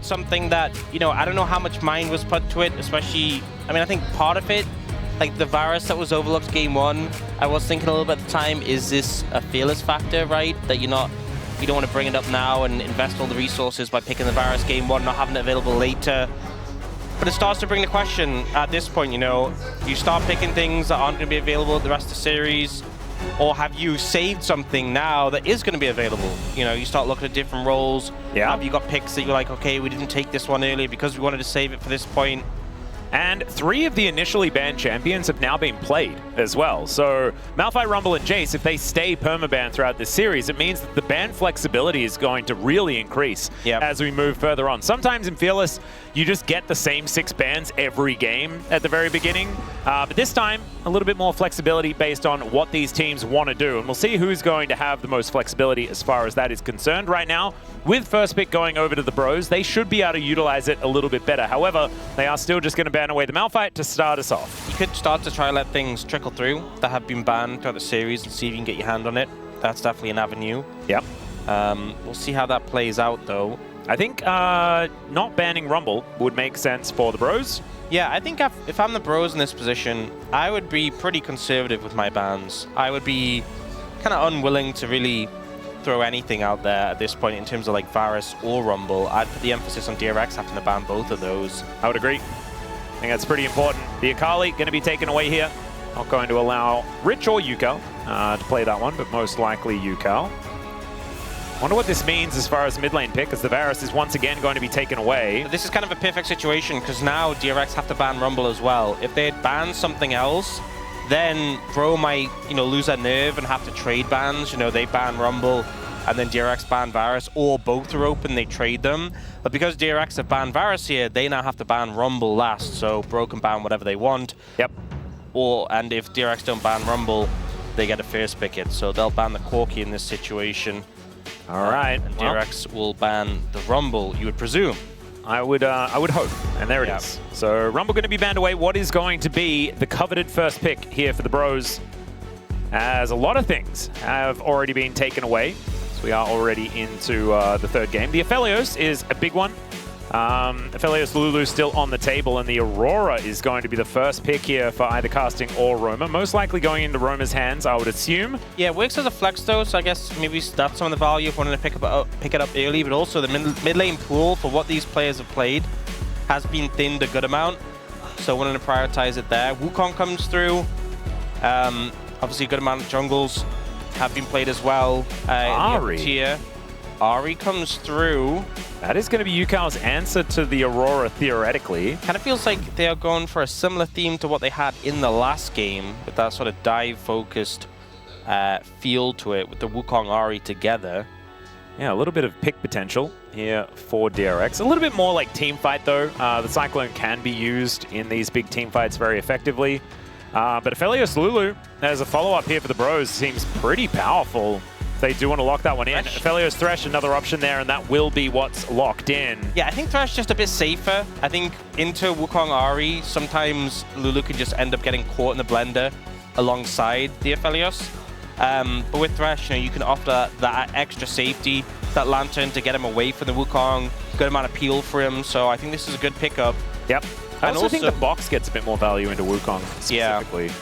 that's something that, you know, I don't know how much mind was put to it, especially, I mean, I think part of it, like the Varus that was overlooked game 1, I was thinking a little bit at the time, is this a fearless factor, right? That you don't want to bring it up now and invest all the resources by picking the Varus game 1, not having it available later. But it starts to bring the question at this point, you know, you start picking things that aren't going to be available the rest of the series, or have you saved something now that is going to be available? You know, you start looking at different roles. Yeah. Have you got picks that you're like, okay, we didn't take this one earlier because we wanted to save it for this point? And 3 of the initially banned champions have now been played as well. So Malphite, Rumble, and Jace, if they stay permabanned throughout this series, it means that the ban flexibility is going to really increase as we move further on. Sometimes in Fearless, you just get the same 6 bans every game at the very beginning. But this time, a little bit more flexibility based on what these teams want to do. And we'll see who's going to have the most flexibility as far as that is concerned. Right now, with first pick going over to the Bros, they should be able to utilize it a little bit better. However, they are still just going to ban away the Malphite to start us off. You could start to try to let things trickle through that have been banned throughout the series and see if you can get your hand on it. That's definitely an avenue. Yep. We'll see how that plays out, though. I think not banning Rumble would make sense for the Bros. Yeah, I think if I'm the Bros in this position, I would be pretty conservative with my bans. I would be kind of unwilling to really throw anything out there at this point in terms of like Varus or Rumble. I'd put the emphasis on DRX having to ban both of those. I would agree. I think that's pretty important. The Akali going to be taken away here. Not going to allow Rich or Yukal to play that one, but most likely Yukal. Wonder what this means as far as mid lane pick, as the Varus is once again going to be taken away. But this is kind of a perfect situation because now DRX have to ban Rumble as well. If they had banned something else, then Bro might, you know, lose their nerve and have to trade bans. You know, they ban Rumble and then DRX ban Varus, or both are open, they trade them. But because DRX have banned Varus here, they now have to ban Rumble last, so Bro can ban whatever they want. Yep. And if DRX don't ban Rumble, they get a first pick it. So they'll ban the Corki in this situation. All right. And DRX will ban the Rumble, you would presume. I would hope, and there it is. So Rumble going to be banned away. What is going to be the coveted first pick here for the Bros? As a lot of things have already been taken away. So we are already into the third game. The Aphelios is a big one. Aphelios Lulu still on the table, and the Aurora is going to be the first pick here for either casting or Roamer. Most likely going into Roamer's hands, I would assume. Yeah, it works as a flex though, so I guess maybe that's some of the value if wanting to pick it up early, but also the mid lane pool for what these players have played has been thinned a good amount. So wanting to prioritize it there. Wukong comes through. Obviously a good amount of jungles have been played as well. Ari comes through. That is going to be Yukal's answer to the Aurora, theoretically. Kind of feels like they are going for a similar theme to what they had in the last game, with that sort of dive-focused feel to it, with the Wukong Ari together. Yeah, a little bit of pick potential here for DRX. A little bit more like team fight, though. The Cyclone can be used in these big team fights very effectively. But Aphelios Lulu, as a follow-up here for the Bros, seems pretty powerful. They do want to lock that one in. Aphelios Thresh, another option there, and that will be what's locked in. Yeah, I think Thresh just a bit safer. I think into Wukong Ari, sometimes Lulu can just end up getting caught in the blender alongside the Aphelios. But with Thresh, you know, you can offer that extra safety, that Lantern to get him away from the Wukong, good amount of peel for him, so I think this is a good pickup. Yep. I also think the box gets a bit more value into Wukong specifically. Yeah.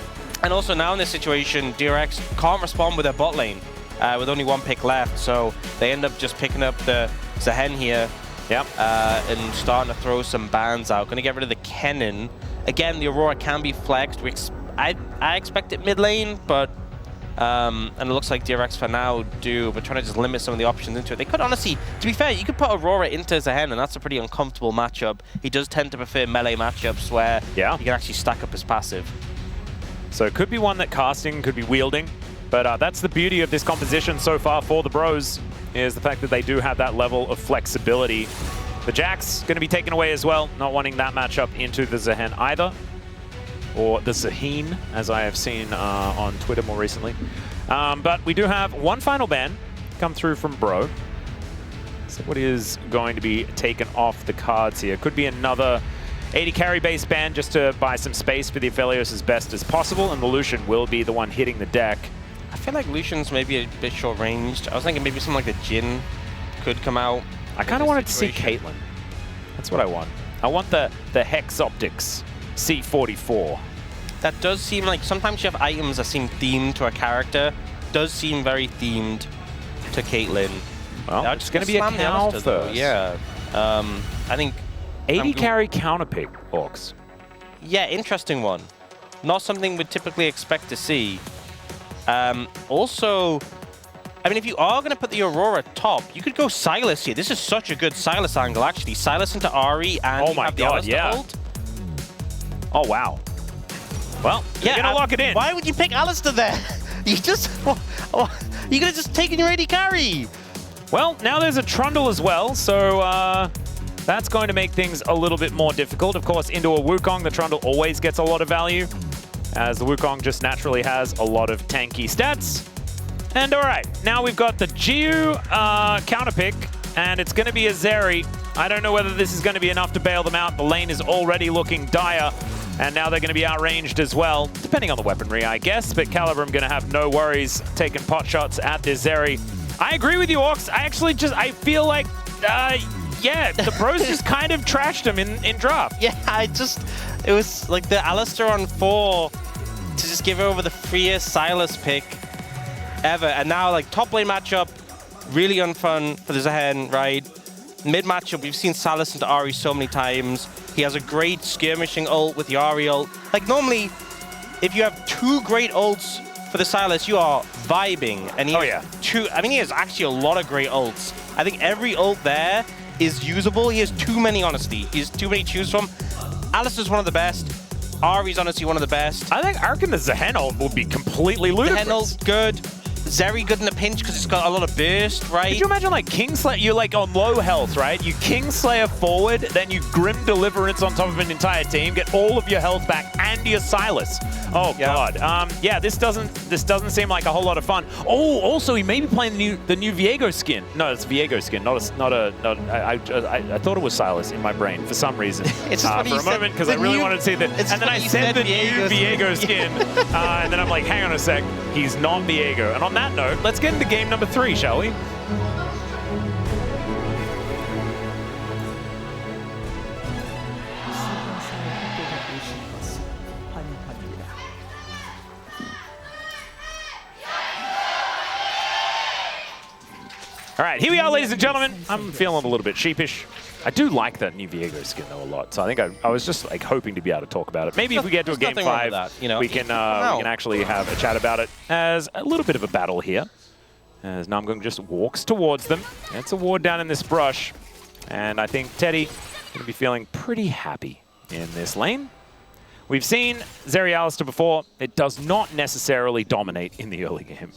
And also now in this situation, DRX can't respond with their bot lane. With only one pick left, so they end up just picking up the Zehen here. Yep. And starting to throw some bans out. Going to get rid of the Kennen. Again, the Aurora can be flexed. I expect it mid lane, but and it looks like DRX for now do, but trying to just limit some of the options into it. They could honestly, to be fair, you could put Aurora into Zehen, and that's a pretty uncomfortable matchup. He does tend to prefer melee matchups where he can actually stack up his passive. So it could be one that casting could be wielding. But that's the beauty of this composition so far for the Bros, is the fact that they do have that level of flexibility. The Jax going to be taken away as well, not wanting that matchup into the Zehen either. Or the Zaheen, as I have seen on Twitter more recently. But we do have one final ban come through from Bro. So what is going to be taken off the cards here? Could be another 80 carry base ban just to buy some space for the Aphelios as best as possible, and the Lucian will be the one hitting the deck. I feel like Lucian's maybe a bit short-ranged. I was thinking maybe something like the Jhin could come out. I kind of wanted to see Caitlyn. That's what I want. I want the Hex Optics C44. That does seem like sometimes you have items that seem themed to a character. Does seem very themed to Caitlyn. Well, it's going to be a cow first. Yeah. I think 80 carry counter pick, Orcs. Yeah, interesting one. Not something we'd typically expect to see. Also, I mean, if you are going to put the Aurora top, you could go Sylas here. This is such a good Sylas angle, actually. Sylas into Ari and oh my have the god, yeah. ult. Oh, wow. Well, you're going to lock it in. Why would you pick Alistair there? You just... you could have just taken your AD carry. Well, now there's a Trundle as well, so that's going to make things a little bit more difficult. Of course, into a Wukong, the Trundle always gets a lot of value, as the Wukong just naturally has a lot of tanky stats. And all right, now we've got the Jiu counter pick, and it's going to be a Zeri. I don't know whether this is going to be enough to bail them out. The lane is already looking dire, and now they're going to be outranged as well, depending on the weaponry, I guess. But Calibrum going to have no worries taking pot shots at this Zeri. I agree with you, Orcs. I feel like, yeah, the pros just kind of trashed him in draft. Yeah, it was like the Alistair on 4 to just give over the freest Sylas pick ever. And now, like, top lane matchup, really unfun for the Zehen, right? Mid matchup, we've seen Sylas into Ari so many times. He has a great skirmishing ult with the Ari ult. Like, normally, if you have 2 great ults for the Sylas, you are vibing. And he he has actually a lot of great ults. I think every ult there is usable. He has too many, honestly. He has too many to choose from. Alistair's one of the best. Ari's honestly one of the best. I think Arkin the Zehen ult would be completely ludicrous. The Zehen ult's good. Zeri good in a pinch because it's got a lot of burst, right? Could you imagine like Kingslayer, you're like on low health, right? You Kingslayer forward, then you Grim Deliverance on top of an entire team, get all of your health back and your Sylas. Oh god. Yeah, this doesn't seem like a whole lot of fun. Oh, also he may be playing the new Viego skin. No, it's Viego skin, I thought it was Sylas in my brain for some reason. It's just for a moment because I really wanted to see that. And then I said the new Viego skin, and then I'm like, hang on a sec, he's not Viego. And on that note, let's get into game number 3, shall we? All right, here we are, ladies and gentlemen. I'm feeling a little bit sheepish. I do like that new Viego skin, though, a lot. So I think I was just like hoping to be able to talk about it. Maybe if we get to a game 5, that, you know? we can actually have a chat about it as a little bit of a battle here. As Namgung just walks towards them. It's a ward down in this brush. And I think Teddy going to be feeling pretty happy in this lane. We've seen Zeri Alistair before. It does not necessarily dominate in the early game.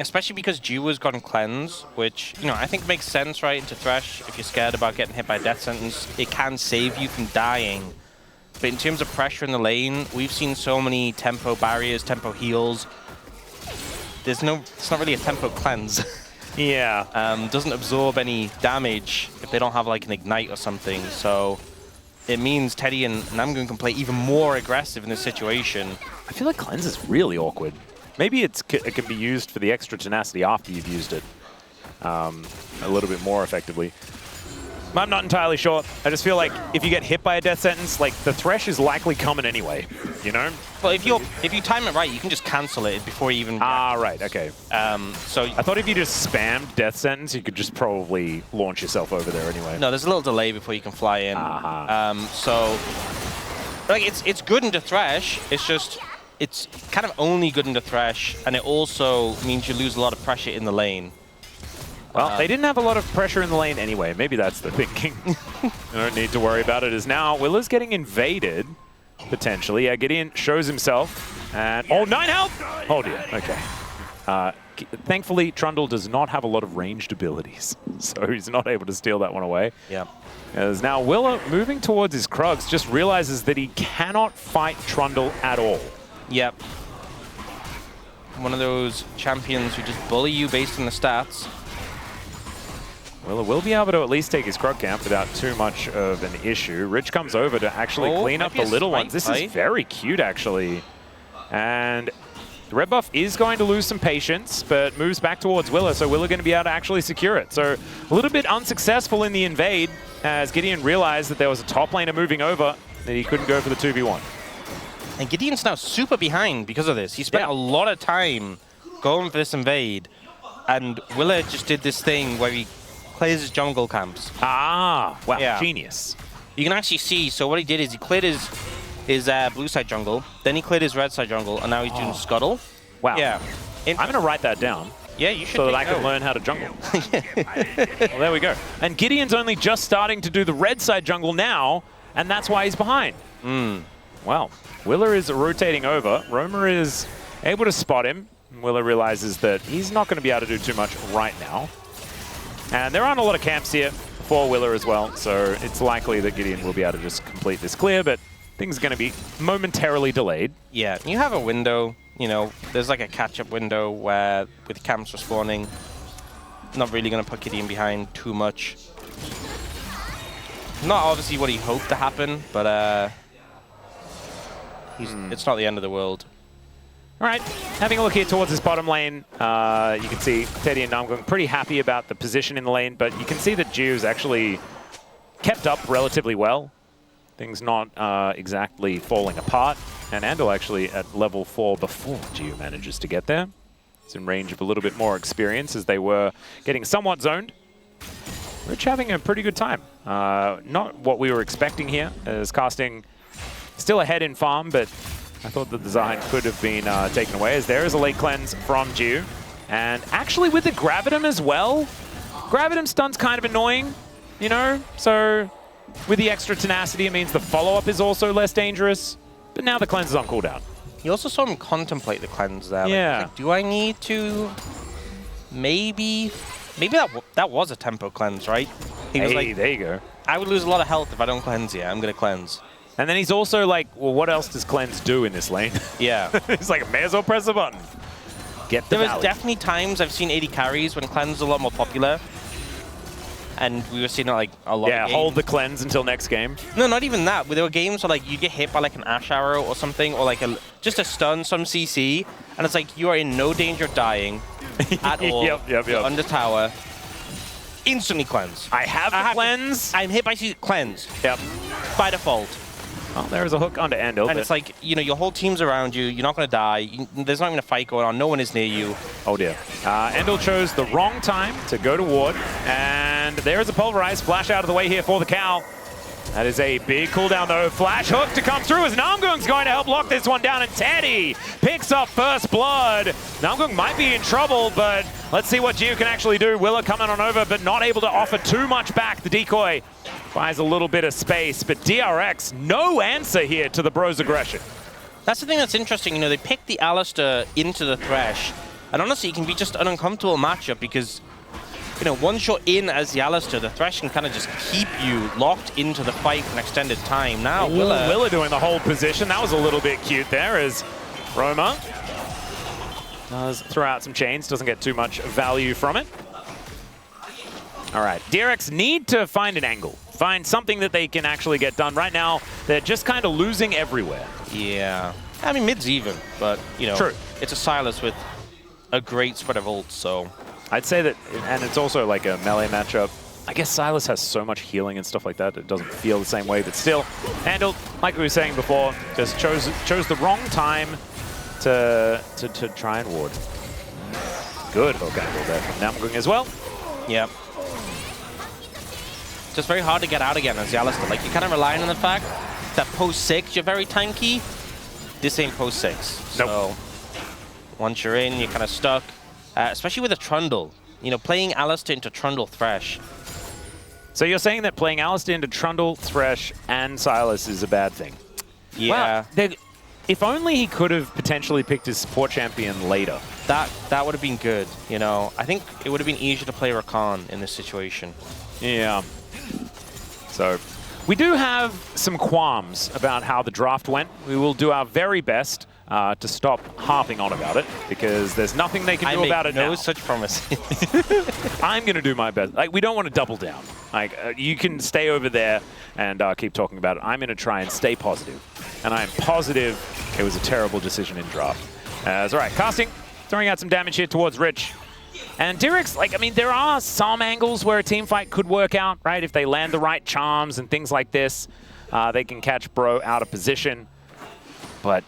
Especially because Jiu has gotten cleanse, which, you know, I think makes sense, right, into Thresh. If you're scared about getting hit by a death sentence, it can save you from dying. But in terms of pressure in the lane, we've seen so many tempo barriers, tempo heals. It's not really a tempo cleanse. Yeah. Doesn't absorb any damage if they don't have like an ignite or something. So it means Teddy and Namgun can play even more aggressive in this situation. I feel like cleanse is really awkward. Maybe it can be used for the extra tenacity after you've used it a little bit more effectively. I'm not entirely sure. I just feel like if you get hit by a death sentence, like the Thresh is likely coming anyway, you know? Well, if you time it right, you can just cancel it before you even... right, okay. So I thought if you just spammed death sentence, you could just probably launch yourself over there anyway. No, there's a little delay before you can fly in. So, like, it's good into Thresh. It's just... It's kind of only good into Thresh, and it also means you lose a lot of pressure in the lane. Well, they didn't have a lot of pressure in the lane anyway. Maybe that's the thinking. You don't need to worry about it. As now Willa's getting invaded, potentially. Yeah, Gideon shows himself. And oh, 9 health! Oh dear, okay. Thankfully, Trundle does not have a lot of ranged abilities, so he's not able to steal that one away. Yeah. As now Willa, moving towards his Krugs, just realizes that he cannot fight Trundle at all. Yep. One of those champions who just bully you based on the stats. Willa will be able to at least take his Krug camp without too much of an issue. Rich comes over to actually clean up the little ones. This is very cute, actually. And The red buff is going to lose some patience, but moves back towards Willa, so Willa going to be able to actually secure it. So a little bit unsuccessful in the invade, as Gideon realized that there was a top laner moving over, that he couldn't go for the 2v1. And Gideon's now super behind because of this. He spent a lot of time going for this invade, and Willa just did this thing where he clears his jungle camps. Ah, wow, genius. You can actually see, so what he did is he cleared his blue side jungle, then he cleared his red side jungle, and now he's doing scuttle. Wow. Yeah. I'm going to write that down. Yeah, you should. So that I can learn how to jungle. Well, there we go. And Gideon's only just starting to do the red side jungle now, and that's why he's behind. Well, Willa is rotating over. Roma is able to spot him. Willa realizes that he's not going to be able to do too much right now. And there aren't a lot of camps here for Willa as well, so it's likely that Gideon will be able to just complete this clear, but things are going to be momentarily delayed. Yeah, you have a window, you know, there's like a catch-up window where with camps respawning, not really going to put Gideon behind too much. Not obviously what he hoped to happen, but it's not the end of the world. All right, having a look here towards this bottom lane, you can see Teddy and Namgung pretty happy about the position in the lane, but you can see that Jiu's actually kept up relatively well. Things not exactly falling apart. And Andal actually at level 4 before Jiu manages to get there. It's in range of a little bit more experience as they were getting somewhat zoned. Rich having a pretty good time. Not what we were expecting here, as casting still ahead in farm, but I thought that the Zahan could have been taken away, as there is a late cleanse from Jiu. And actually with the Gravitum as well, Gravitum stun's kind of annoying, you know? So with the extra tenacity, it means the follow-up is also less dangerous. But now the cleanse is on cooldown. You also saw him contemplate the cleanse there. Yeah. Like, do I need to... Maybe that was a tempo cleanse, right? He was like, there you go. I would lose a lot of health if I don't cleanse here. I'm going to cleanse. And then he's also like, well, what else does cleanse do in this lane? Yeah. He's like, may as well press a button. Get the There valley. was definitely times I've seen 80 carries when cleanse is a lot more popular. And we were seeing it like a lot of games. Hold the cleanse until next game. No, not even that. There were games where like you get hit by like an Ash Arrow or something, or like just a stun, some CC, and it's like you are in no danger of dying at all. Yep. Under tower. Instantly cleanse. I have cleanse. I'm hit by cleanse. Yep. By default. Oh, there is a hook onto Andal. And it's like, you know, your whole team's around you. You're not going to die. There's not even a fight going on. No one is near you. Oh, dear. Andal chose the wrong time to go to ward. And there is a pulverized flash out of the way here for the Cow. That is a big cooldown, though. Flash hook to come through as Namgung's going to help lock this one down. And Teddy picks up first blood. Namgung might be in trouble, but let's see what Jiu can actually do. Willa coming on over, but not able to offer too much back. The decoy buys a little bit of space, but DRX, no answer here to the Bros' aggression. That's the thing that's interesting. You know, they picked the Alistar into the Thresh. And honestly, it can be just an uncomfortable matchup because, you know, once you're in as the Alistar, the Thresh can kind of just keep you locked into the fight for an extended time. Now, Willa doing the hold position. That was a little bit cute there as Roma does throw out some chains, doesn't get too much value from it. All right, DRX need to find an angle, find something that they can actually get done. Right now, they're just kind of losing everywhere. Yeah. I mean, mid's even, but, you know, True. It's a Sylas with a great spread of ults, so... I'd say that, and it's also like a melee matchup. I guess Sylas has so much healing and stuff like that, it doesn't feel the same way, but still, Andal, like we were saying before, just chose the wrong time to try and ward. Good hook angle there from Namgung as well. Yeah. Just very hard to get out again as the Alistar. Like, you're kind of relying on the fact that post 6, you're very time key. This ain't post 6. Nope. So, once you're in, you're kind of stuck. Especially with a Trundle. You know, playing Alistar into Trundle Thresh. So you're saying that playing Alistar into Trundle, Thresh, and Sylas is a bad thing? Yeah. Well, if only he could have potentially picked his support champion later. That would have been good, you know. I think it would have been easier to play Rakan in this situation. Yeah. So we do have some qualms about how the draft went. We will do our very best to stop harping on about it, because there's nothing they can do about it now. I make no such promises. I'm going to do my best. Like, we don't want to double down. Like, you can stay over there and keep talking about it. I'm going to try and stay positive. And I'm positive it was a terrible decision in draft. That's right. Casting, throwing out some damage here towards Rich. And DRX, like, I mean, there are some angles where a team fight could work out, right? If they land the right charms and things like this, they can catch Bro out of position. But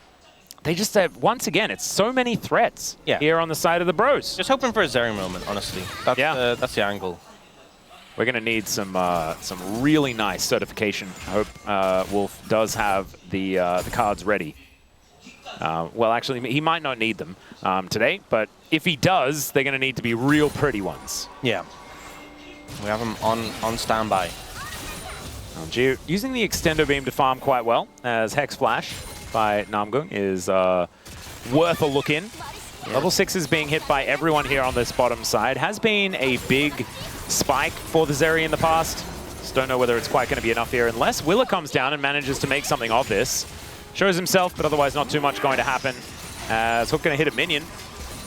they just have, once again, it's so many threats here on the side of the Bros. Just hoping for a Zeri moment, honestly. That's the angle. We're going to need some really nice certification. I hope Wolf does have the cards ready. Well, actually, he might not need them today, but if he does, they're going to need to be real pretty ones. Yeah. We have them on standby. Geo using the Extendo Beam to farm quite well, as Hex Flash by Namgung is worth a look in. Yeah. Level 6 is being hit by everyone here on this bottom side. Has been a big spike for the Zeri in the past. Just don't know whether it's quite going to be enough here unless Willa comes down and manages to make something of this. Shows himself, but otherwise not too much going to happen. As Hook going to hit a minion.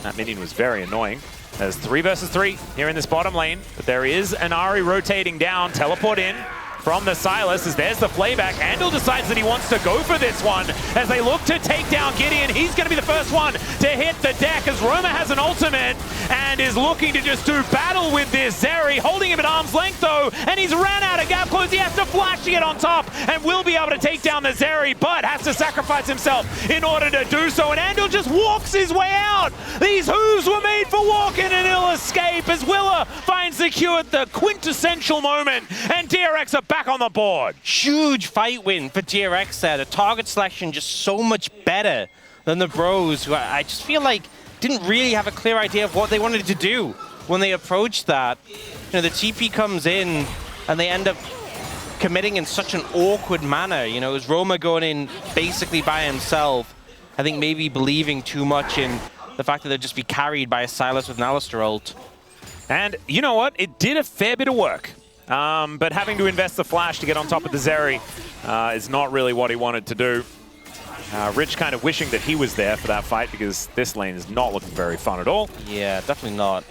That minion was very annoying. There's 3 versus 3 here in this bottom lane, but there is an Ahri rotating down. Teleport in from the Silas as there's the playback. Andal decides that he wants to go for this one as they look to take down Gideon. He's going to be the first one to hit the deck as Roma has an ultimate and is looking to just do battle with this Zeri, holding him at arm's length though, and he's ran out of gap close. He has to flash to get on top and will be able to take down the Zeri, but has to sacrifice himself in order to do so, and Andal just walks his way out. These hooves were made for walking, and he'll escape as Willa finds the Q at the quintessential moment, and DRX are back on the board. Huge fight win for DRX there. The target selection just so much better than the Bros, who I just feel like didn't really have a clear idea of what they wanted to do when they approached that. You know, the TP comes in and they end up committing in such an awkward manner. You know, it was Roma going in basically by himself. I think maybe believing too much in the fact that they'd just be carried by a Silas with an Alistar ult. And you know what? It did a fair bit of work. But having to invest the flash to get on top of the Zeri is not really what he wanted to do. Rich kind of wishing that he was there for that fight because this lane is not looking very fun at all. Yeah, definitely not.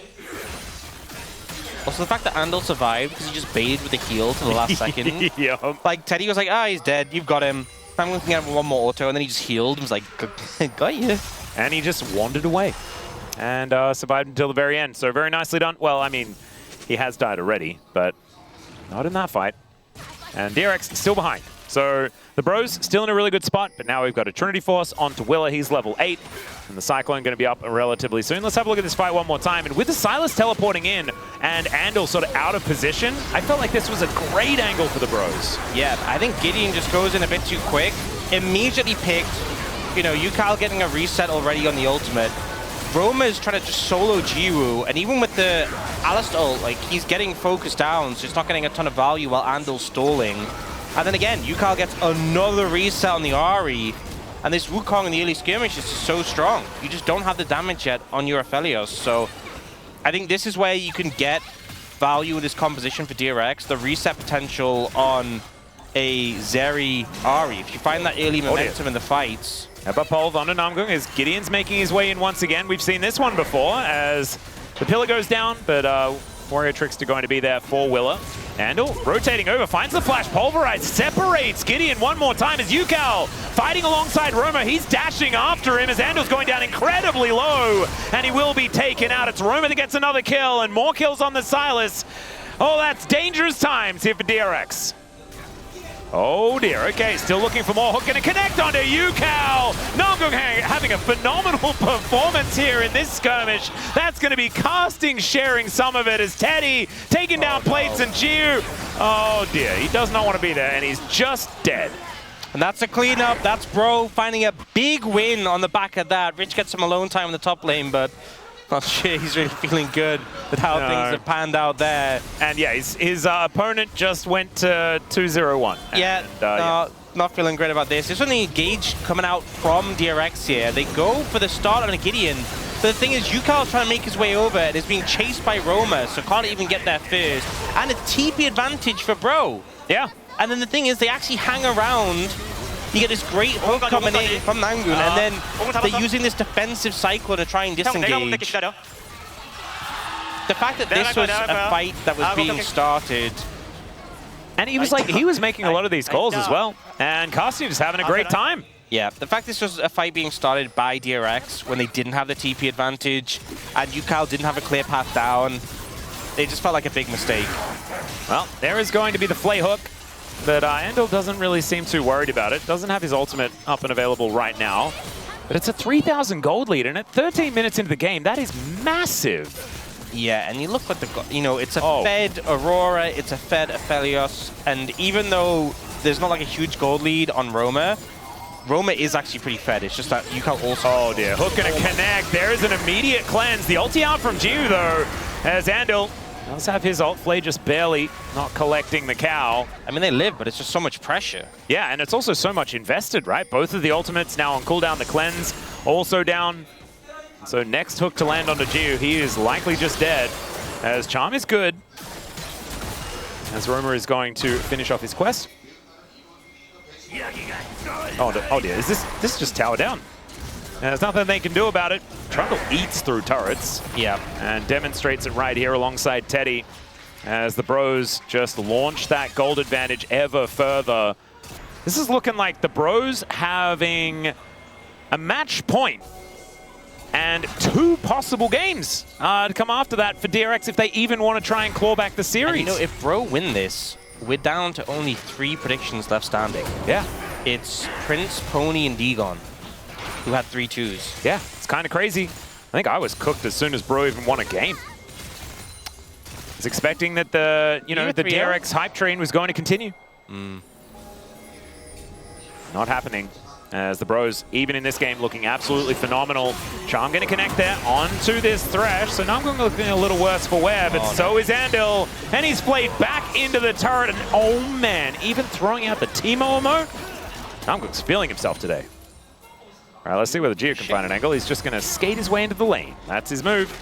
Also, the fact that Andal survived because he just baited with the heal to the last second. Yeah. Like, Teddy was like, he's dead. You've got him. I'm going to get one more auto, and then he just healed. He was like, got you. And he just wandered away and survived until the very end. So very nicely done. Well, I mean, he has died already, but not in that fight. And DRX still behind. So the Bros still in a really good spot, but now we've got a Trinity Force onto Willa. He's level 8, and the Cyclone going to be up relatively soon. Let's have a look at this fight one more time. And with the Silas teleporting in and Andal sort of out of position, I felt like this was a great angle for the Bros. Yeah, I think Gideon just goes in a bit too quick. Immediately picked, you know, Yukal getting a reset already on the ultimate. Roma is trying to just solo Jiwoo, and even with the Alistar ult, like, he's getting focused down, so he's not getting a ton of value while Andal's stalling. And then again, Yukal gets another reset on the Ahri, and this Wukong in the early skirmish is just so strong. You just don't have the damage yet on your Aphelios, so I think this is where you can get value with this composition for DRX, the reset potential on a Zeri Ahri. If you find that early momentum in the fights. Epapolv onto Namgung as Gideon's making his way in once again. We've seen this one before as the pillar goes down, but Warrior Trickster going to be there for Willa. Andal rotating over, finds the flash, pulverize, separates Gideon one more time as Yukal fighting alongside Roma. He's dashing after him as Andal's going down incredibly low, and he will be taken out. It's Roma that gets another kill, and more kills on the Silas. Oh, that's dangerous times here for DRX. Oh dear, okay, still looking for more. Hook gonna connect onto Yukal. Namgung having a phenomenal performance here in this skirmish. That's gonna be Casting sharing some of it as Teddy taking down plates and Jiu. Oh dear, he does not want to be there and he's just dead. And that's a cleanup. That's Bro finding a big win on the back of that. Rich gets some alone time in the top lane, but not sure he's really feeling good with how things have panned out there. And yeah, his opponent just went to 2-0-1. Yeah, not feeling great about this. This one, the engage coming out from DRX here. They go for the start on a Gideon. But the thing is, Yukal trying to make his way over and is being chased by Roma, so can't even get there first. And a TP advantage for Bro. Yeah. And then the thing is, they actually hang around. You get this great hook coming in from Namgung, and then they're using this defensive cycle to try and disengage. The fact that this was a fight that was being started. And he was making a lot of these calls as well. And Casting just having a great time. Yeah, the fact this was a fight being started by DRX when they didn't have the TP advantage and UCAL didn't have a clear path down, it just felt like a big mistake. Well, there is going to be the flay hook, but Andal doesn't really seem too worried about it. Doesn't have his ultimate up and available right now. But it's a 3,000 gold lead, and at 13 minutes into the game, that is massive. Yeah, and you look at the, it's a fed Aurora, it's a fed Aphelios, and even though there's not like a huge gold lead on Roma is actually pretty fed. It's just that you can also... Oh dear, hook gonna connect. There is an immediate cleanse. The ulti out from Jiu though, as Andal does have his ult flay just barely not collecting the cow. I mean, they live, but it's just so much pressure. Yeah, and it's also so much invested, right? Both of the ultimates now on cooldown. The cleanse also down. So next hook to land onto Jiu, he is likely just dead. As Charm is good. As Roma is going to finish off his quest. Oh dear, is this just tower down? There's nothing they can do about it. Trundle eats through turrets. Yeah. And demonstrates it right here alongside Teddy as the Bros just launch that gold advantage ever further. This is looking like the Bros having a match point and 2 possible games to come after that for DRX if they even want to try and claw back the series. And if Bro win this, we're down to only 3 predictions left standing. Yeah. It's Prince, Pony, and Degon, who had 3 2s. Yeah, it's kind of crazy. I think I was cooked as soon as Bro even won a game. I was expecting that the DRX hype train was going to continue. Not happening. As the Bros, even in this game, looking absolutely phenomenal. Charm going to connect there onto this Thresh. So now I'm going to look a little worse for wear, but so is Andal. And he's played back into the turret. And oh man, even throwing out the Teemo emote. Namgook's feeling himself today. All right, let's see whether Gio can find an angle. He's just going to skate his way into the lane. That's his move.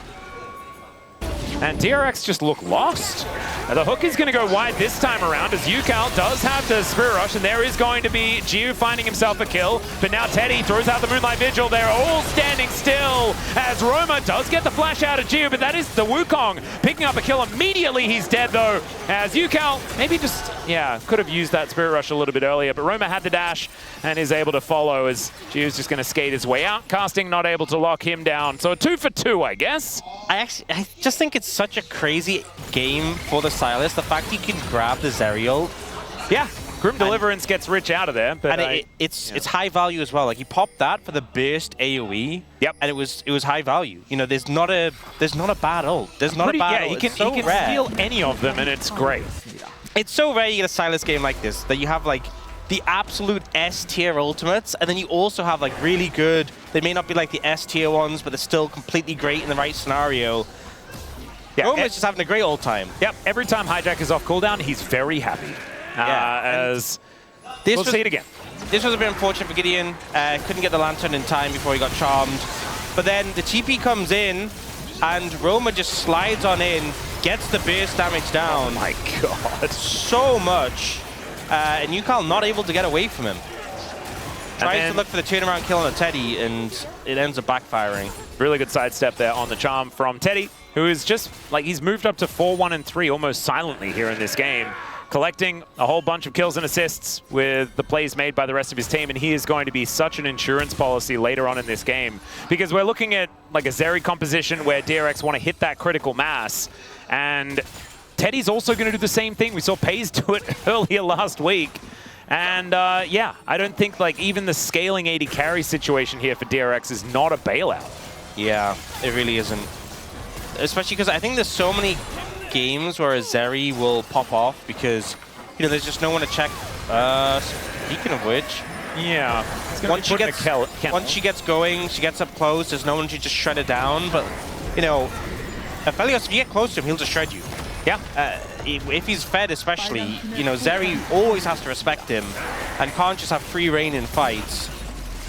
And DRX just look lost. And the hook is going to go wide this time around as UCAL does have the Spirit Rush, and there is going to be Jiu finding himself a kill. But now Teddy throws out the Moonlight Vigil. They're all standing still as Roma does get the flash out of Jiu, but that is the Wukong picking up a kill immediately. He's dead though, as UCAL maybe just, could have used that Spirit Rush a little bit earlier, but Roma had the dash and is able to follow as Jiu's just going to skate his way out. Casting not able to lock him down. So a 2 for 2, I guess. I just think it's such a crazy game for the Sylas. The fact he can grab the Zerial. Yeah, Grim Deliverance gets Rich out of there. But it's high value as well. Like, he popped that for the burst AoE. Yep. And it was high value. There's not a bad ult. There's not a bad ult. He can steal any of them and it's great. It's so rare you get a Sylas game like this, that you have like the absolute S-tier ultimates, and then you also have like really good, they may not be like the S-tier ones, but they're still completely great in the right scenario. Yeah, Roma's just having a great old time. Yep, every time Hijack is off cooldown, he's very happy. As we'll see it again. This was a bit unfortunate for Gideon. Couldn't get the Lantern in time before he got charmed. But then the TP comes in, and Roma just slides on in, gets the burst damage down. Oh my god. So much. And UCAL not able to get away from him. Tries to look for the turnaround kill on a Teddy, and it ends up backfiring. Really good sidestep there on the charm from Teddy, who is just, like, he's moved up to 4-1-3 almost silently here in this game, collecting a whole bunch of kills and assists with the plays made by the rest of his team, and he is going to be such an insurance policy later on in this game, because we're looking at, like, a Zeri composition where DRX want to hit that critical mass, and Teddy's also going to do the same thing. We saw Pays do it earlier last week. And I don't think like even the scaling 80 carry situation here for DRX is not a bailout. Yeah, it really isn't. Especially because I think there's so many games where a Zeri will pop off because, there's just no one to check. Speaking of which, yeah, once she gets going, she gets up close, there's no one to just shred it down. But, Aphelios, if you get close to him, he'll just shred you. Yeah. If he's fed especially, Zeri always has to respect him and can't just have free reign in fights.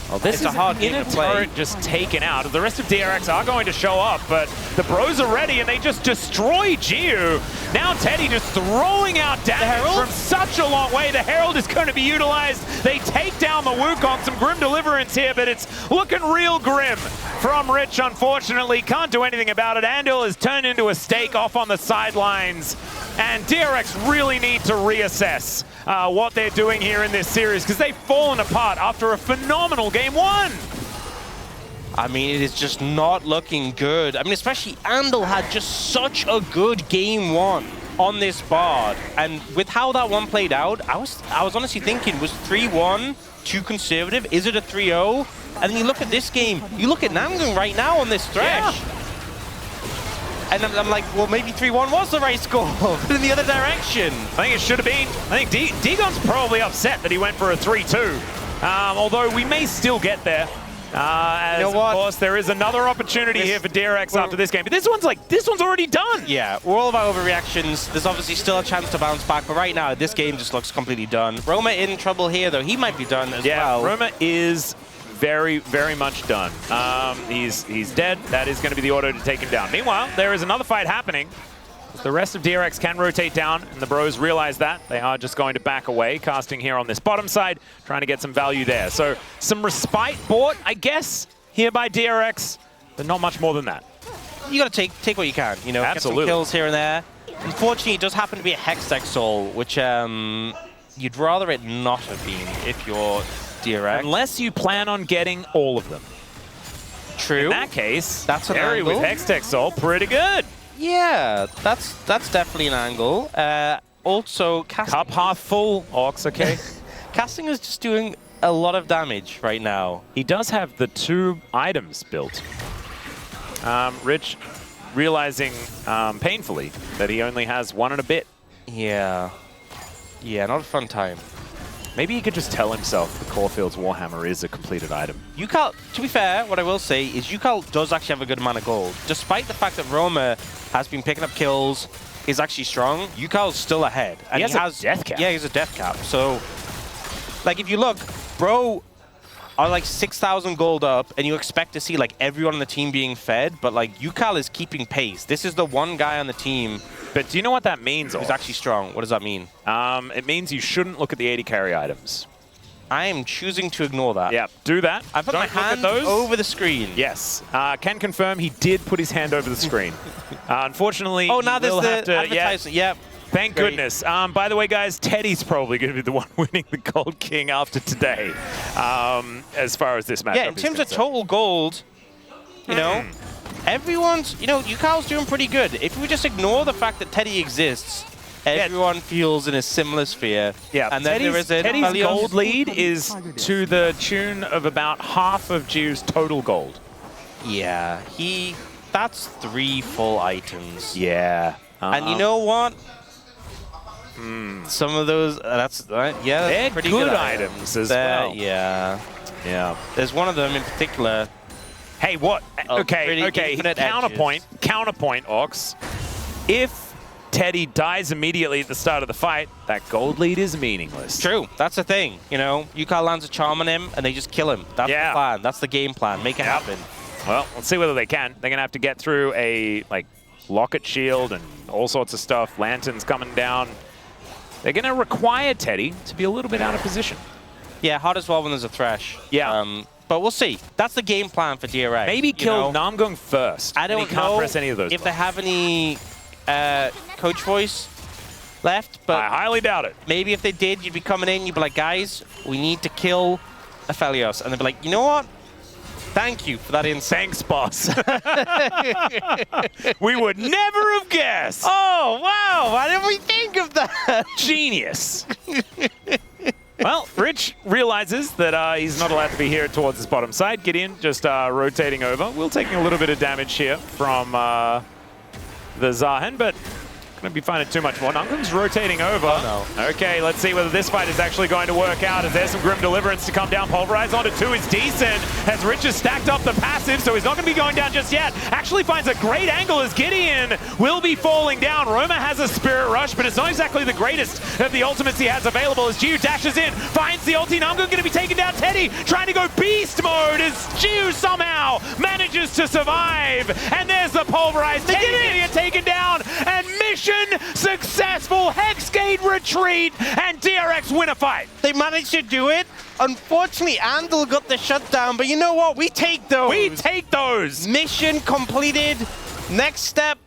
Well, this is a hard game to play. Turret just taken out. The rest of DRX are going to show up, but the Bros are ready and they just destroy Jiu. Now Teddy just throwing out damage from such a long way. The Herald is going to be utilized. They take down the Wukong. Some Grim Deliverance here, but it's looking real grim from Rich, unfortunately. Can't do anything about it. Andal is turned into a stake off on the sidelines. And DRX really need to reassess what they're doing here in this series, because they've fallen apart after a phenomenal game one. I mean, it is just not looking good. I mean, especially Andal had just such a good game one on this board. And with how that one played out, I was honestly thinking, was 3-1 too conservative? Is it a 3-0? And then you look at this game, you look at Namgung right now on this stretch. Yeah. And I'm like, well, maybe 3-1 was the right score, but in the other direction. I think it should have been. I think Degon's probably upset that he went for a 3-2. Although we may still get there. As you know what? Of course, there is another opportunity here for DRX after this game. But this one's already done. Yeah, we're all about overreactions. There's obviously still a chance to bounce back, but right now, this game just looks completely done. Roma in trouble here, though. He might be done as well. Yeah, Roma is very, very much done. He's dead. That is going to be the auto to take him down. Meanwhile, there is another fight happening. The rest of DRX can rotate down, and the bros realize that. They are just going to back away, casting here on this bottom side, trying to get some value there. So some respite bought, I guess, here by DRX, but not much more than that. You got to take what you can, you know, Absolutely. Get some kills here and there. Unfortunately, it does happen to be a Hextech Soul, which you'd rather it not have been if you're DRX. Unless you plan on getting all of them. True. In that case, that's an Terry angle. with Hextech Soul, pretty good. Yeah, that's definitely an angle. Also, casting. Cup half full, Ox, okay. Casting is just doing a lot of damage right now. He does have the 2 items built. Rich realizing painfully that he only has 1 and a bit. Yeah. Yeah, not a fun time. Maybe he could just tell himself the Corefield's Warhammer is a completed item. Yukal, to be fair, what I will say is Yukal does actually have a good amount of gold. Despite the fact that Roma has been picking up kills, is actually strong, Yukal's still ahead. And he has a death cap. Yeah, he has a death cap. So, like, if you look, bro are like 6,000 gold up, and you expect to see like everyone on the team being fed, but like Yukal is keeping pace. This is the one guy on the team. But do you know what that means? Who's actually strong? What does that mean? It means you shouldn't look at the 80 carry items. I am choosing to ignore that. Yeah, do that. I put my hand over the screen. Yes. Can confirm he did put his hand over the screen. Unfortunately, oh, now there's the advertisement. Yeah. Yep. Thank goodness. By the way, guys, Teddy's probably going to be the one winning the Gold King after today, as far as this matchup is Yeah, in terms of total gold, you know, everyone's, you know, Yukal's doing pretty good. If we just ignore the fact that Teddy exists, everyone feels in a similar sphere. Yeah, and then there is a Teddy's gold lead is to the tune of about half of Jew's total gold. Yeah, that's 3 full items. Yeah. And you know what? Some of those, they're pretty good items as well. Yeah. Yeah. There's one of them in particular. Hey, what? Okay. Counterpoint, Ox. If Teddy dies immediately at the start of the fight, that gold lead is meaningless. True. That's the thing. You know, Yukal lands a charm on him, and they just kill him. That's the plan. That's the game plan. Make it happen. Well, let's see whether they can. They're going to have to get through a, like, locket shield and all sorts of stuff. Lanterns coming down. They're going to require Teddy to be a little bit out of position. Yeah, hard as well when there's a Thresh. Yeah. But we'll see. That's the game plan for DRX. Maybe kill Namgung first. I don't know press any of those if buttons. they have any coach voice left, but I highly doubt it. Maybe if they did, you'd be coming in, you'd be like, guys, we need to kill Aphelios. And they'd be like, you know what? Thank you for that insight. Thanks, boss. We would never have guessed. Oh, wow. Why didn't we think of that? Genius. Well, Rich realizes that he's not allowed to be here towards his bottom side. Gideon just rotating over. We're taking a little bit of damage here from the Zahen, but going to be finding too much more. Namgung's rotating over. Oh, no. Okay, let's see whether this fight is actually going to work out. As there's some Grim Deliverance to come down. Pulverize onto 2 is decent. As Rich has stacked up the passive, so he's not going to be going down just yet. Actually finds a great angle as Gideon will be falling down. Roma has a Spirit Rush, but it's not exactly the greatest of the ultimates he has available as Jiu dashes in, finds the ulti. Namgung going to be taking down Teddy, trying to go beast mode as Jiu somehow manages to survive. And there's the Pulverize. Teddy Gideon taken down, and mission successful. Hexgate retreat, and DRX win a fight. They managed to do it. Unfortunately, Andal got the shutdown, but you know what? We take those. We take those. Mission completed. Next step,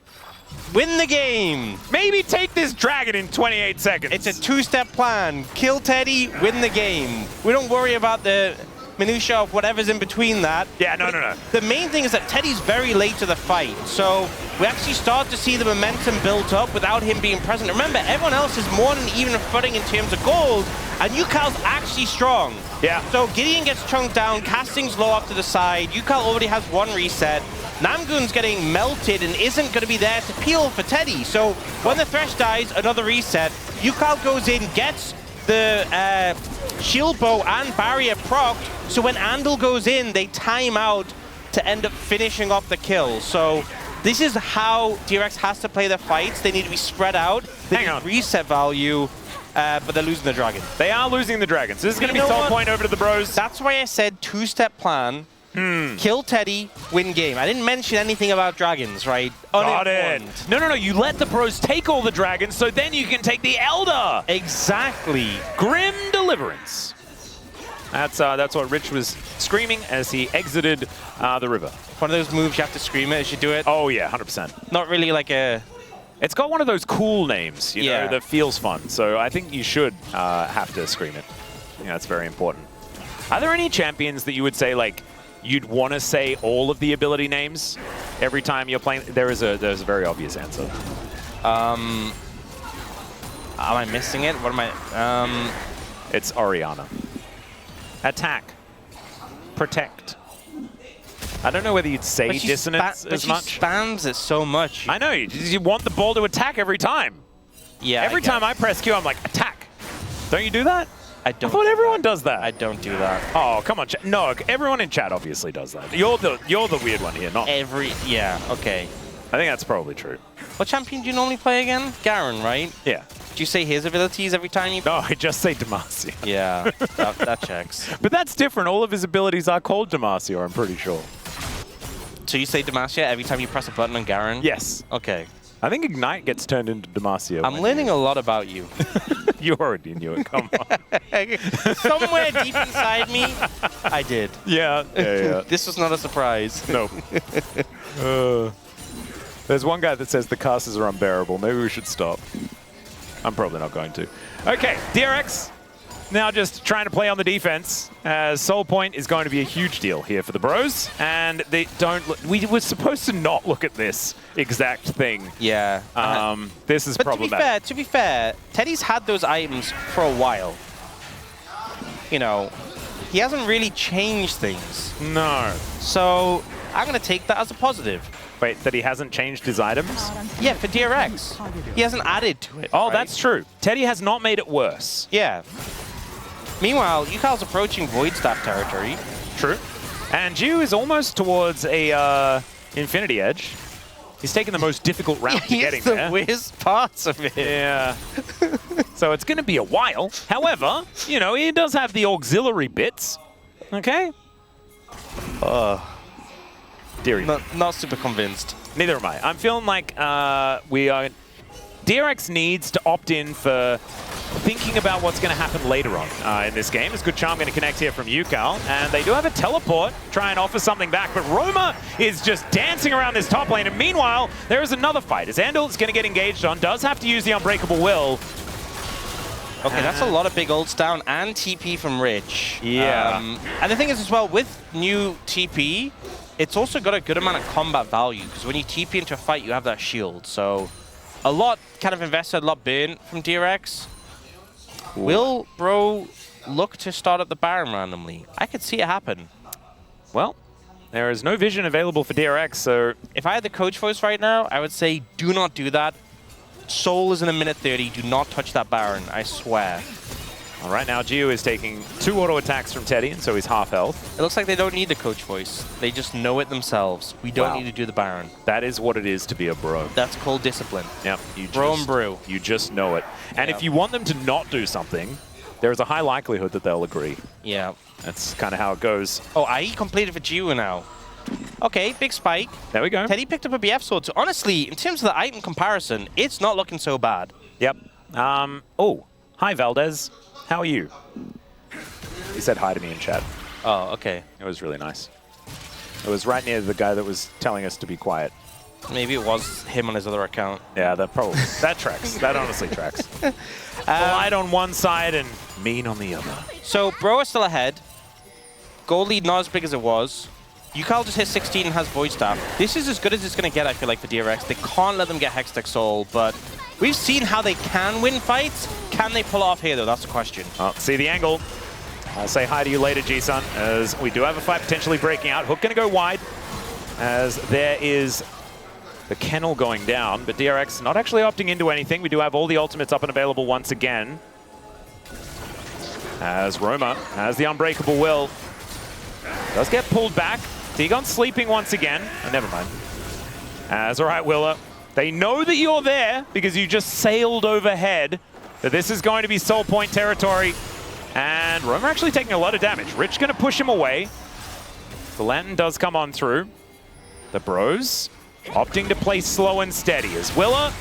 win the game. Maybe take this dragon in 28 seconds. It's a two-step plan. Kill Teddy, win the game. We don't worry about the minutia of whatever's in between that. Yeah, no. The main thing is that Teddy's very late to the fight, so we actually start to see the momentum built up without him being present. Remember, everyone else is more than even footing in terms of gold, and Yukal's actually strong. Yeah. So Gideon gets chunked down, casting's low off to the side, Yukal already has one reset, Namgoon's getting melted and isn't going to be there to peel for Teddy. So when the Thresh dies, another reset, Yukal goes in, gets the shield bow and barrier procced, so when Andal goes in, they time out to end up finishing off the kill. So this is how DRX has to play their fights. They need to be spread out. They need reset value, but they're losing the dragon. They are losing the dragon. So this is going to be soul point over to the bros. That's why I said two-step plan. Kill Teddy, win game. I didn't mention anything about dragons, right? Got it. No. You let the bros take all the dragons, so then you can take the Elder. Exactly. Grim Deliverance. That's what Rich was screaming as he exited the river. One of those moves you have to scream it as you do it. Oh yeah, 100%. Not really like a... It's got one of those cool names, you know, that feels fun. So I think you should have to scream it. Yeah, that's very important. Are there any champions that you would say, like, you'd want to say all of the ability names every time you're playing? There's a very obvious answer. Am I missing it? What am I... It's Orianna. Attack. Protect. I don't know whether you'd say dissonance as much. She spams it so much. I know. You want the ball to attack every time. Yeah. Every time I press Q, I'm like, attack. Don't you do that? I don't. I thought everyone does that. I don't do that. Oh, come on. No, everyone in chat obviously does that. You're the weird one here, not... Yeah, okay. I think that's probably true. What champion do you normally play again? Garen, right? Yeah. Do you say his abilities every time you... No, I just say Demacia. Yeah, that checks. But that's different. All of his abilities are called Demacia, I'm pretty sure. So you say Demacia every time you press a button on Garen? Yes. Okay. I think Ignite gets turned into Demacia. I'm learning a lot about you. You already knew it, come on. Somewhere deep inside me, I did. Yeah. This was not a surprise. Nope. There's one guy that says the casters are unbearable. Maybe we should stop. I'm probably not going to. Okay, DRX now just trying to play on the defense. Soul Point is going to be a huge deal here for the bros. And they don't look, we were supposed to not look at this exact thing. Yeah. This is problematic. But to be fair, Teddy's had those items for a while. You know, he hasn't really changed things. No. So I'm going to take that as a positive. Wait, that he hasn't changed his items? Yeah, for DRX. He hasn't added to it. Oh, right? that's true. Teddy has not made it worse. Yeah. Meanwhile, Yukal's approaching Void Staff territory. True. And Jiu is almost towards a Infinity Edge. He's taking the most difficult route to getting there. The worst parts of it. Yeah. So it's going to be a while. However, you know, he does have the auxiliary bits. Okay? Not super convinced. Neither am I. I'm feeling like DRX needs to opt in for thinking about what's going to happen later on in this game. It's good charm going to connect here from Yukal, and they do have a teleport, try and offer something back, but Roma is just dancing around this top lane, and meanwhile, there is another fight. As Andal is going to get engaged on, does have to use the Unbreakable Will. Okay, that's a lot of big ults down and TP from Rich. Yeah. And the thing is as well, with new TP, it's also got a good amount of combat value, because when you TP into a fight, you have that shield. So a lot kind of invested, a lot burn from DRX. Ooh. Will Bro look to start up the Baron randomly? I could see it happen. Well, there is no vision available for DRX, so... If I had the coach voice right now, I would say do not do that. Soul is in a minute 30. Do not touch that Baron, I swear. All right, now Gio is taking 2 auto attacks from Teddy, and so he's half health. It looks like they don't need the coach voice. They just know it themselves. We don't need to do the Baron. That is what it is to be a bro. That's called discipline. Yep. Bro and brew. You just know it. And if you want them to not do something, there is a high likelihood that they'll agree. Yeah. That's kind of how it goes. Oh, IE completed for Gio now. Okay, big spike. There we go. Teddy picked up a BF sword. So honestly, in terms of the item comparison, it's not looking so bad. Yep. Oh, hi Valdez. How are you? He said hi to me in chat. Oh, okay. It was really nice. It was right near the guy that was telling us to be quiet. Maybe it was him on his other account. Yeah, that probably that tracks. That honestly tracks. Light on one side and mean on the other. So Bro is still ahead. Gold lead not as big as it was. Yukal just hit 16 and has Void Staff. This is as good as it's going to get, I feel like, for DRX. They can't let them get Hextech Soul, but we've seen how they can win fights. Can they pull it off here, though? That's the question. Oh, see the angle. I'll say hi to you later, G-Sun, as we do have a fight potentially breaking out. Hook going to go wide, as there is the kennel going down, but DRX not actually opting into anything. We do have all the ultimates up and available once again. As Roma has the Unbreakable Will. Does get pulled back. Dagon sleeping once again. Oh, never mind. As, all right, Willa. They know that you're there because you just sailed overhead. But this is going to be Soul Point territory. And Roma actually taking a lot of damage. Rich going to push him away. The Lantern does come on through. The Bros opting to play slow and steady. As Willa,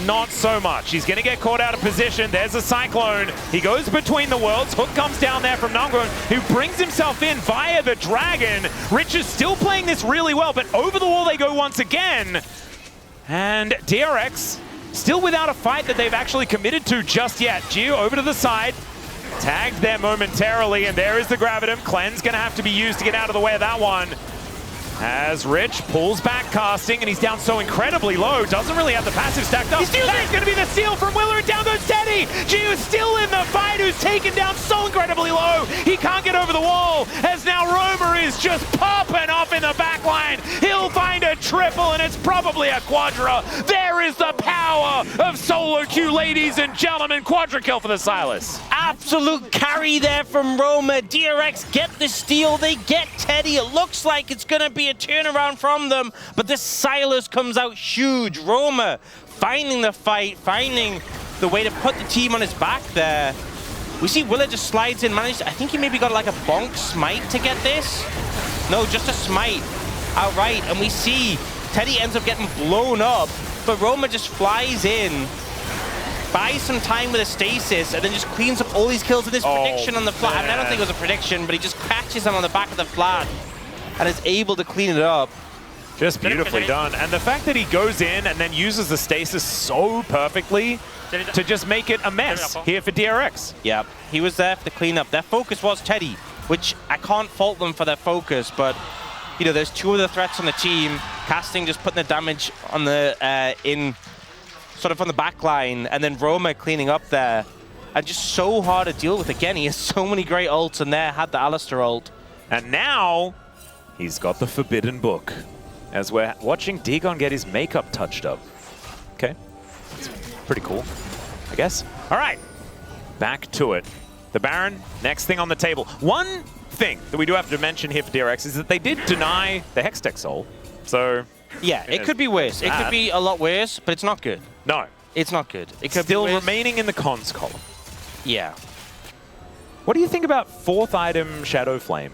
not so much. He's going to get caught out of position. There's a Cyclone. He goes between the worlds. Hook comes down there from Namgroon, who brings himself in via the Dragon. Rich is still playing this really well, but over the wall they go once again. And DRX still without a fight that they've actually committed to just yet. Geo over to the side. Tagged there momentarily, and there is the Gravitum. Cleanse going to have to be used to get out of the way of that one. As Rich pulls back casting, and he's down so incredibly low. Doesn't really have the passive stacked up. That's going to be the steal from Willer, and down goes Teddy. Gio is still in the fight, who's taken down so incredibly low. He can't get over the wall, as now Romer is just popping off in the back line. He'll find a triple, and it's probably a quadra. There is the power of solo queue, ladies and gentlemen. Quadra kill for the Silas. Absolute carry there from Roma. DRX get the steal. They get Teddy. It looks like it's going to be a turnaround from them, but this Silas comes out huge. Roma finding the fight, finding the way to put the team on his back there. We see Willa just slides in, managed. I think he maybe got like a bonk smite to get this. No, just a smite outright, and we see Teddy ends up getting blown up, but Roma just flies in, buys some time with a stasis, and then just cleans up all these kills in this prediction on the flat. I mean, I don't think it was a prediction, but he just catches him on the back of the flat and is able to clean it up. Just beautifully done. And the fact that he goes in and then uses the stasis so perfectly to just make it a mess here for DRX. Yeah, he was there for the cleanup. Their focus was Teddy, which I can't fault them for their focus, but you know, there's two other threats on the team. Casting just putting the damage on the in sort of on the back line, and then Roma cleaning up there. And just so hard to deal with. Again, he has so many great ults, and there had the Alistair ult. And now he's got the Forbidden Book, as we're watching Dagon get his makeup touched up. Okay, that's pretty cool, I guess. All right, back to it. The Baron, next thing on the table. One thing that we do have to mention here for DRX is that they did deny the Hextech Soul. So yeah, it could be worse. It could be a lot worse, but it's not good. No. It's not good. It could still be remaining in the cons column. Yeah. What do you think about 4th item Shadow Flame?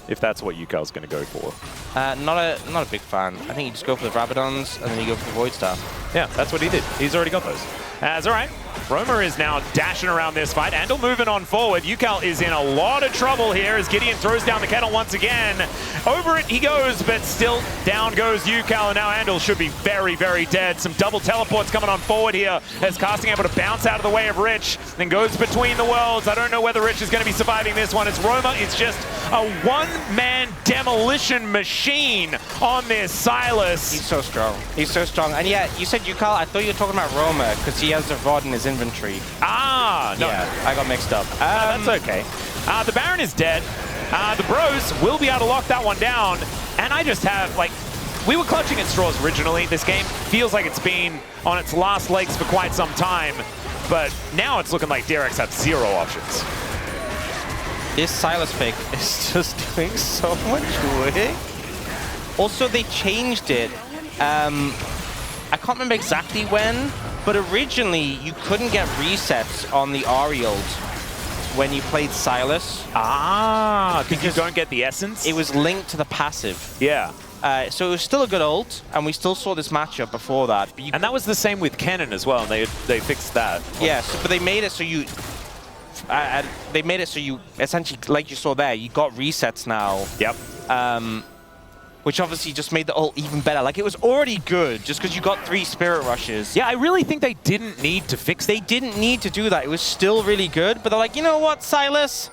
If that's what Yukal's going to go for. Not a big fan. I think you just go for the Rabadons and then you go for the Void Staff. Yeah, that's what he did. He's already got those. All right. Roma is now dashing around this fight. Andal moving on forward. Yukal is in a lot of trouble here as Gideon throws down the kettle once again. Over it he goes, but still down goes Yukal, and now Andal should be very, very dead. Some double teleports coming on forward here as Casting able to bounce out of the way of Rich, then goes between the worlds. I don't know whether Rich is going to be surviving this one, as Roma is just a one-man demolition machine on this Silas. He's so strong. He's so strong. And yeah, you said Yukal. I thought you were talking about Roma because he has the rod in his inventory. Ah, no. Yeah, I got mixed up. That's okay. The Baron is dead. The Bros will be able to lock that one down. And I just have, like, we were clutching at straws originally. This game feels like it's been on its last legs for quite some time. But now it's looking like DRX have 0 options. This Silas pick is just doing so much work. Also, they changed it. I can't remember exactly when, but originally you couldn't get resets on the Ahri ult when you played Silas. Ah, because you don't get the essence? It was linked to the passive. Yeah. So it was still a good ult, and we still saw this matchup before that. But and that was the same with Kennen as well, and they fixed that. Yeah, but they made it so you... they made it so you, essentially, like you saw there, you got resets now. Yep. which obviously just made the ult even better. Like, it was already good just because you got 3 Spirit Rushes. Yeah, I really think they didn't need to fix They didn't need to do that. It was still really good, but they're like, you know what, Silas?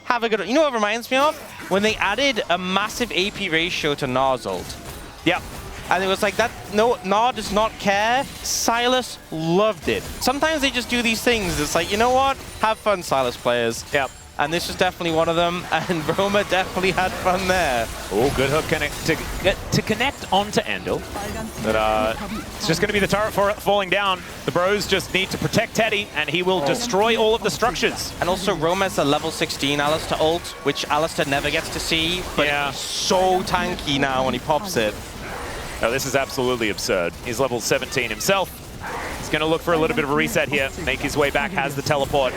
Have a good... You know what it reminds me of? When they added a massive AP ratio to Gnar's ult. Yeah. And it was like that, no, Gnar does not care. Silas loved it. Sometimes they just do these things. It's like, you know what? Have fun, Silas players. Yep. And this was definitely one of them, and Roma definitely had fun there. Oh, good hook to connect onto Endel. But it's just going to be the turret falling down. The Bros just need to protect Teddy, and he will destroy all of the structures. And also, Roma has a level 16 Alistar ult, which Alistar never gets to see, but it's so tanky now when he pops it. No, this is absolutely absurd. He's level 17 himself. He's going to look for a little bit of a reset here, make his way back, has the teleport.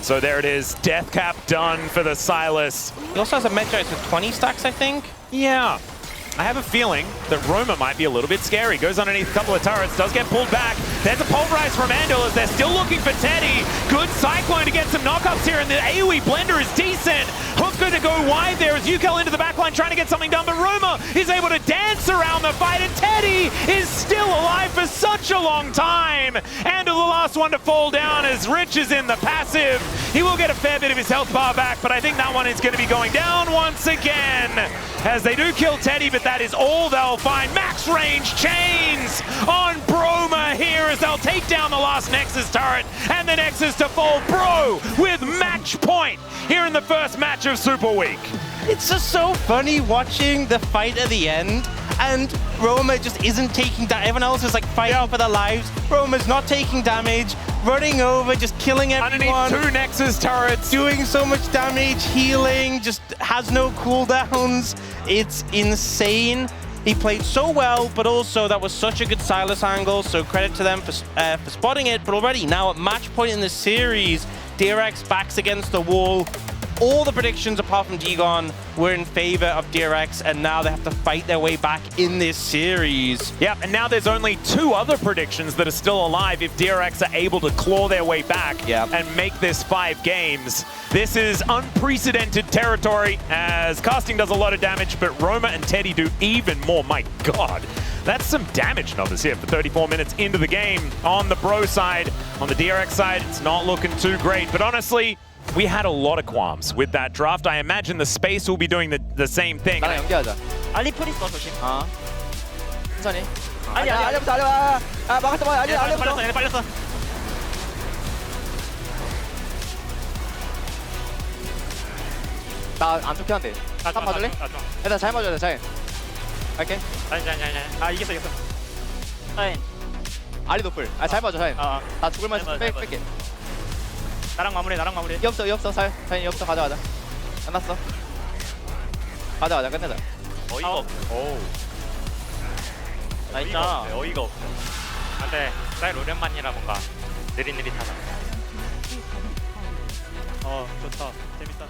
So there it is, death cap done for the Silas. He also has a Meteorite with 20 stacks, I think. Yeah. I have a feeling that Roma might be a little bit scary. Goes underneath a couple of turrets, does get pulled back. There's a pulverize from Andal as they're still looking for Teddy. Good Cyclone to get some knockups here, and the AoE blender is decent. Hook going to go wide there as Yukel into the backline trying to get something done, but Roma is able to dance around the fight, and Teddy is still alive for such a long time. Andal the last one to fall down as Rich is in the passive. He will get a fair bit of his health bar back, but I think that one is going to be going down once again as they do kill Teddy, but that is all they'll find. Max range chains on Broma here as they'll take down the last Nexus turret, and the Nexus to fall. Bro with match point here in the first match of Super Week. It's just so funny watching the fight at the end, and Roma just isn't taking damage. Everyone else is like fighting for their lives. Roma's not taking damage, running over, just killing everyone. Underneath 2 Nexus turrets. Doing so much damage, healing, just has no cooldowns. It's insane. He played so well, but also that was such a good Silas angle, so credit to them for spotting it. But already now at match point in the series, DRX backs against the wall. All the predictions apart from G-Gon were in favor of DRX, and now they have to fight their way back in this series. Yep, and now there's only 2 other predictions that are still alive if DRX are able to claw their way back and make this 5 games. This is unprecedented territory as Casting does a lot of damage, but Roma and Teddy do even more. My God. That's some damage numbers here for 34 minutes into the game. On the Bro side, on the DRX side, it's not looking too great, but honestly, we had a lot of qualms with that draft. I imagine the space will be doing the same thing. 나랑 연기하자. 알리 풀 있어, 조심. 천천히. 알리부터 알리. 막았어. 알리부터. 빨렸어. 나 안쪽 켜는데. 한 봐줄래? 얘들아 잘 봐줘야 돼, 잘. 갈게. 아, 이겼어. 사인. 알리 노플. 잘 봐줘, 사인. 나 죽을 만해서 뺄게. 나랑 마무리. 이 없어, 사인 이 없어, 가져가자. 끝났어. 가져가자, 끝내자. 어이가 없어. 나 있잖아. 어이가 없어. 근데 사인 오랜만이라 뭔가 느릿느릿하다. 좋다. 재밌다.